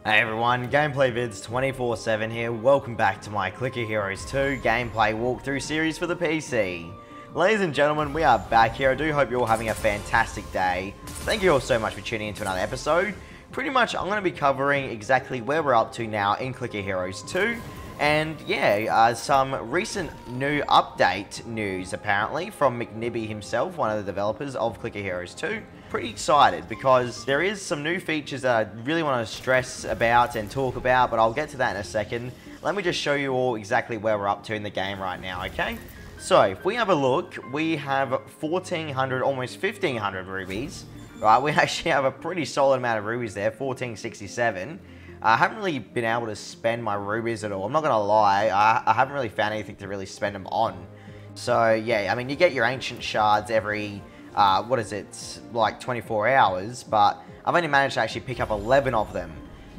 Hey everyone, Gameplay Vids 24/7 here. Welcome back to my Clicker Heroes 2 gameplay walkthrough series for the PC. Ladies and gentlemen, we are back here. I do hope you're all having a fantastic day. Thank you all so much for tuning into another episode. Pretty much, I'm going to be covering exactly where we're up to now in Clicker Heroes 2. And yeah, some recent new update news apparently from McNibby himself, one of the developers of Clicker Heroes 2. Pretty excited because there is some new features that I really want to stress about and talk about, but I'll get to that in a second. Let me just show you all exactly where we're up to in the game right now, okay? So, if we have a look, we have 1,400, almost 1,500 rubies, right? We actually have a pretty solid amount of rubies there, 1,467. I haven't really been able to spend my rubies at all. I'm not going to lie, I haven't really found anything to really spend them on. So, yeah, I mean, you get your ancient shards every, what is it, like 24 hours, but I've only managed to actually pick up 11 of them.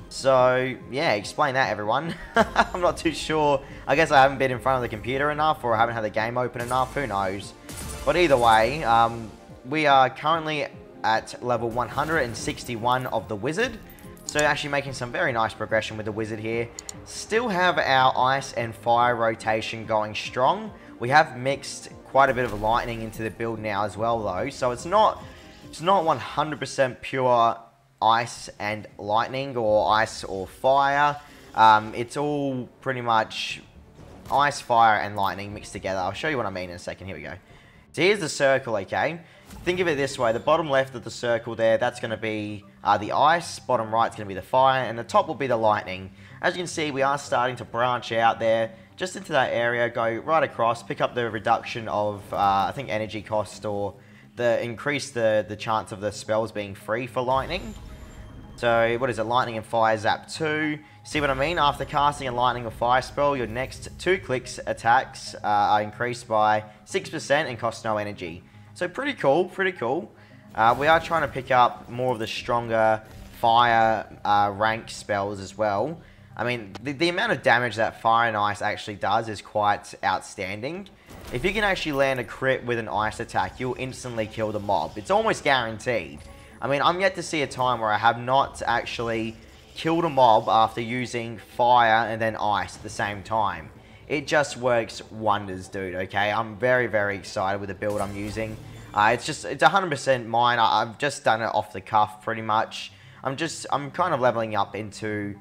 So, yeah, explain that, everyone. I'm not too sure. I guess I haven't been in front of the computer enough, or I haven't had the game open enough, who knows. But either way, we are currently at level 161 of the Wizard. So actually making some very nice progression with the Wizard here. Still have our ice and fire rotation going strong. We have mixed quite a bit of lightning into the build now as well though. So it's not 100% pure ice and lightning or ice or fire. It's all pretty much ice, fire and lightning mixed together. I'll show you what I mean in a second. Here we go. So here's the circle, okay? Think of it this way. The bottom left of the circle there, that's going to be the ice. Bottom right is going to be the fire. And the top will be the lightning. As you can see, we are starting to branch out there. Just into that area, go right across. Pick up the reduction of, I think, energy cost. Or increase the chance of the spells being free for lightning. So, what is it? Lightning and fire zap 2. See what I mean? After casting a lightning or fire spell, your next 2 clicks attacks are increased by 6% and cost no energy. So pretty cool, pretty cool. We are trying to pick up more of the stronger fire rank spells as well. I mean, the amount of damage that fire and ice actually does is quite outstanding. If you can actually land a crit with an ice attack, you'll instantly kill the mob. It's almost guaranteed. I mean, I'm yet to see a time where I have not actually killed a mob after using fire and then ice at the same time. It just works wonders, dude, okay? I'm very, very excited with the build I'm using. It's 100% mine. I've just done it off the cuff, pretty much. I'm kind of leveling up into,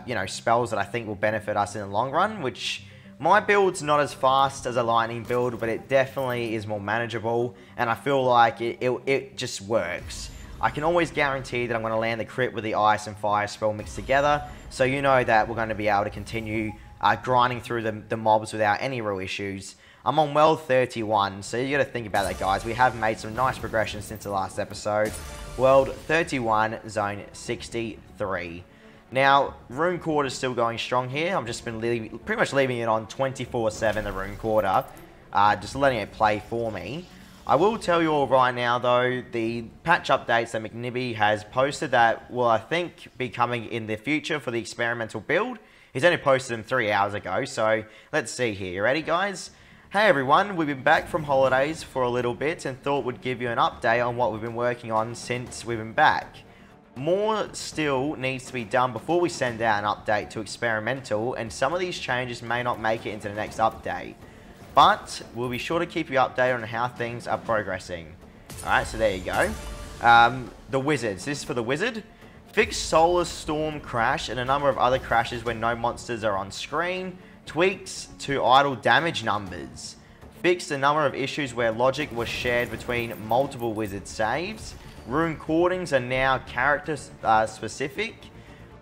you know, spells that I think will benefit us in the long run, which my build's not as fast as a lightning build, but it definitely is more manageable, and I feel like it just works. I can always guarantee that I'm going to land the crit with the ice and fire spell mixed together, so you know that we're going to be able to continue grinding through the mobs without any real issues. I'm on World 31, so you got to think about that, guys. We have made some nice progression since the last episode. World 31, Zone 63. Now, Rune Quarter is still going strong here. I've just been pretty much leaving it on 24/7, the Rune Quarter, just letting it play for me. I will tell you all right now, though, the patch updates that McNibby has posted that will, I think, be coming in the future for the experimental build. He's only posted them 3 hours ago, so let's see here. You ready, guys? Hey, everyone. We've been back from holidays for a little bit and thought we'd give you an update on what we've been working on since we've been back. More still needs to be done before we send out an update to experimental, and some of these changes may not make it into the next update. But we'll be sure to keep you updated on how things are progressing. Alright, so there you go. The Wizards. This is for the Wizard. Fix Solar Storm crash and a number of other crashes when no monsters are on screen. Tweaks to idle damage numbers. Fixed a number of issues where logic was shared between multiple Wizard saves. Rune Cordings are now character specific.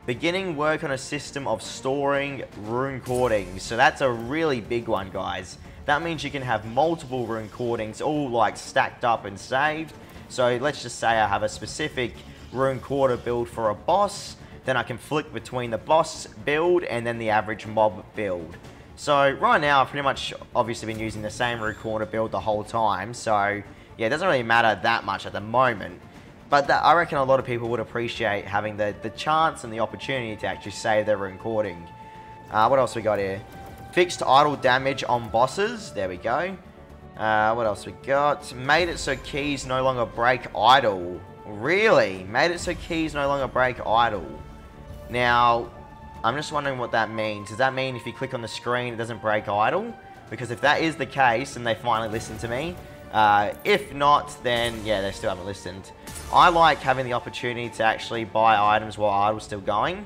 Beginning work on a system of storing Rune Cordings. So that's a really big one, guys. That means you can have multiple Rune Cordings all like stacked up and saved. So let's just say I have a specific Rune Quarter build for a boss. Then I can flick between the boss build and then the average mob build. So right now I've pretty much obviously been using the same Rune Quarter build the whole time. So yeah, it doesn't really matter that much at the moment. But I reckon a lot of people would appreciate having the chance and the opportunity to actually save their Rune Cording. What else we got here? Fixed idle damage on bosses. There we go. What else we got? Made it so keys no longer break idle. Really? Made it so keys no longer break idle. Now, I'm just wondering what that means. Does that mean if you click on the screen, it doesn't break idle? Because if that is the case, and they finally listened to me, if not, then yeah, they still haven't listened. I like having the opportunity to actually buy items while idle's still going.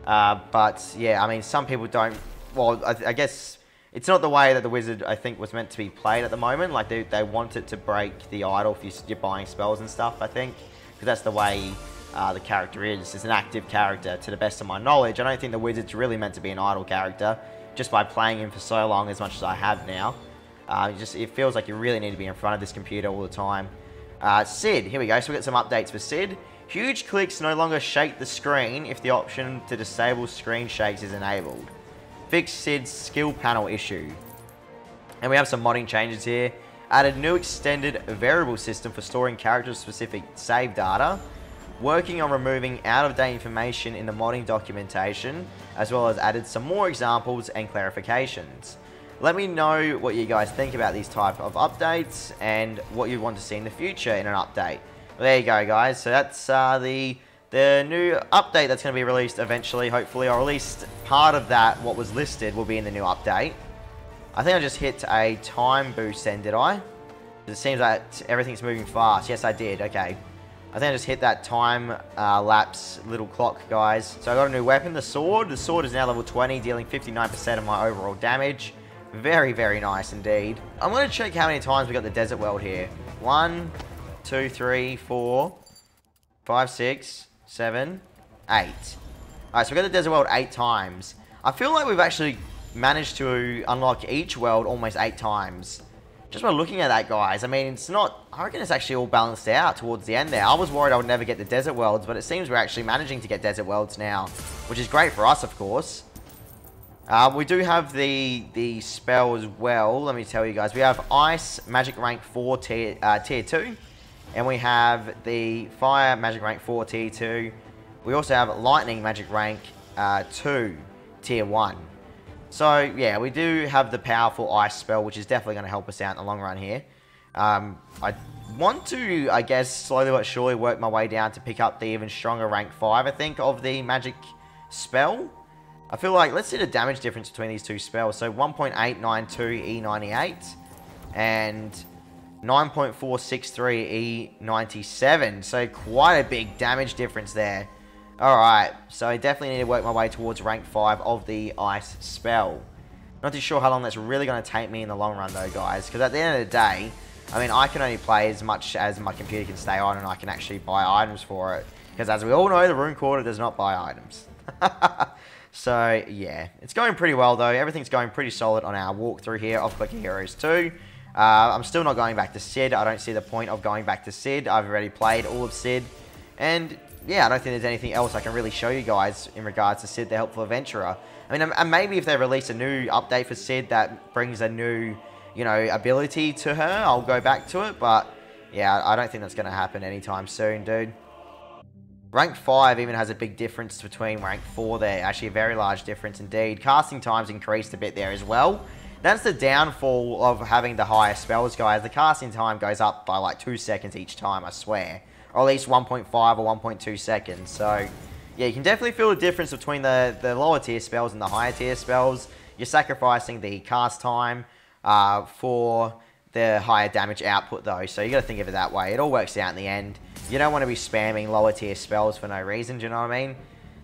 But yeah, I mean, some people don't. Well, I guess it's not the way that the wizard, I think, was meant to be played at the moment. Like they want it to break the idle if you're buying spells and stuff, I think, because that's the way the character is. It's an active character, to the best of my knowledge. I don't think the wizard's really meant to be an idle character, just by playing him for so long, as much as I have now. It feels like you really need to be in front of this computer all the time. Sid, here we go. So we got some updates for Sid. Huge clicks no longer shake the screen if the option to disable screen shakes is enabled. Fix Sid's skill panel issue. And we have some modding changes here. Added new extended variable system for storing character-specific save data. Working on removing out-of-date information in the modding documentation, as well as added some more examples and clarifications. Let me know what you guys think about these type of updates and what you want to see in the future in an update. Well, there you go, guys. So that's the new update that's going to be released eventually, hopefully, or at least part of that, what was listed, will be in the new update. I think I just hit a time boost then, did I? It seems that everything's moving fast. Yes, I did. Okay. I think I just hit that time lapse little clock, guys. So I got a new weapon, the sword. The sword is now level 20, dealing 59% of my overall damage. Very, very nice indeed. I'm going to check how many times we got the desert world here. 1, 2, 3, 4, 5, 6, 7, 8. Alright, so we got the desert world 8 times. I feel like we've actually managed to unlock each world almost 8 times. Just by looking at that, guys, I mean, it's not... I reckon it's actually all balanced out towards the end there. I was worried I would never get the desert worlds, but it seems we're actually managing to get desert worlds now, which is great for us, of course. We do have the spell as well. Let me tell you guys. We have Ice Magic Rank 4 tier 2. And we have the Fire Magic Rank 4 tier 2. We also have Lightning Magic Rank 2 tier 1. So, yeah, we do have the powerful Ice spell, which is definitely going to help us out in the long run here. I want to, I guess, slowly but surely work my way down to pick up the even stronger rank 5, I think, of the magic spell. I feel like, let's see the damage difference between these two spells. So 1.892 E98 and 9.463 E97. So quite a big damage difference there. Alright, so I definitely need to work my way towards rank 5 of the Ice spell. Not too sure how long that's really going to take me in the long run though, guys. Because at the end of the day, I mean, I can only play as much as my computer can stay on and I can actually buy items for it. Because as we all know, the Rune Quarter does not buy items. So, yeah. It's going pretty well, though. Everything's going pretty solid on our walkthrough here of Clicker Heroes 2. I'm still not going back to Sid. I don't see the point of going back to Sid. I've already played all of Sid. And, yeah, I don't think there's anything else I can really show you guys in regards to Sid, the Helpful Adventurer. I mean, and maybe if they release a new update for Sid that brings a new, you know, ability to her, I'll go back to it. But, yeah, I don't think that's going to happen anytime soon, dude. Rank 5 even has a big difference between rank 4 there. Actually, a very large difference indeed. Casting time's increased a bit there as well. That's the downfall of having the higher spells, guys. The casting time goes up by like 2 seconds each time, I swear. Or at least 1.5 or 1.2 seconds. So, yeah, you can definitely feel the difference between the lower tier spells and the higher tier spells. You're sacrificing the cast time for the higher damage output, though. So you got to think of it that way. It all works out in the end. You don't want to be spamming lower tier spells for no reason, do you know what I mean?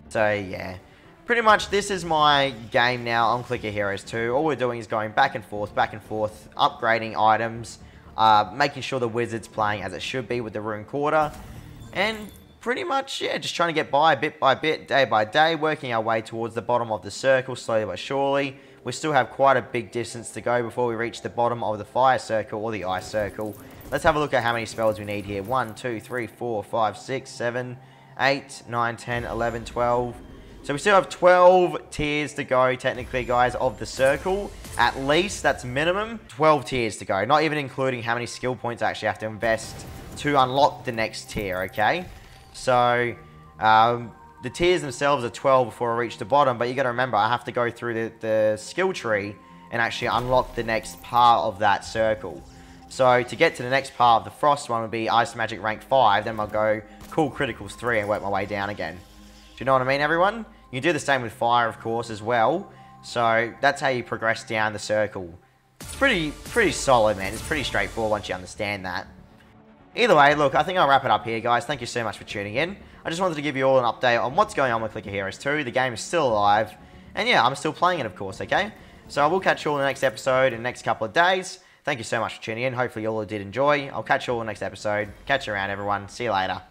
So, yeah. Pretty much, this is my game now on Clicker Heroes 2. All we're doing is going back and forth, upgrading items, making sure the wizard's playing as it should be with the Rune Quarter, and pretty much, yeah, just trying to get by bit by bit, day by day, working our way towards the bottom of the circle slowly but surely. We still have quite a big distance to go before we reach the bottom of the fire circle or the ice circle. Let's have a look at how many spells we need here. 1, 2, 3, 4, 5, 6, 7, 8, 9, 10, 11, 12. So we still have 12 tiers to go, technically, guys, of the circle. At least, that's minimum. 12 tiers to go. Not even including how many skill points I actually have to invest to unlock the next tier, okay? So, the tiers themselves are 12 before I reach the bottom, but you got to remember, I have to go through the skill tree and actually unlock the next part of that circle. So, to get to the next part of the Frost one would be Ice Magic Rank 5, then I'll go Cool Criticals 3 and work my way down again. Do you know what I mean, everyone? You can do the same with fire, of course, as well. So that's how you progress down the circle. It's pretty solid, man. It's pretty straightforward once you understand that. Either way, look, I think I'll wrap it up here, guys. Thank you so much for tuning in. I just wanted to give you all an update on what's going on with Clicker Heroes 2. The game is still alive. And yeah, I'm still playing it, of course, okay? So I will catch you all in the next episode in the next couple of days. Thank you so much for tuning in. Hopefully you all did enjoy. I'll catch you all in the next episode. Catch you around, everyone. See you later.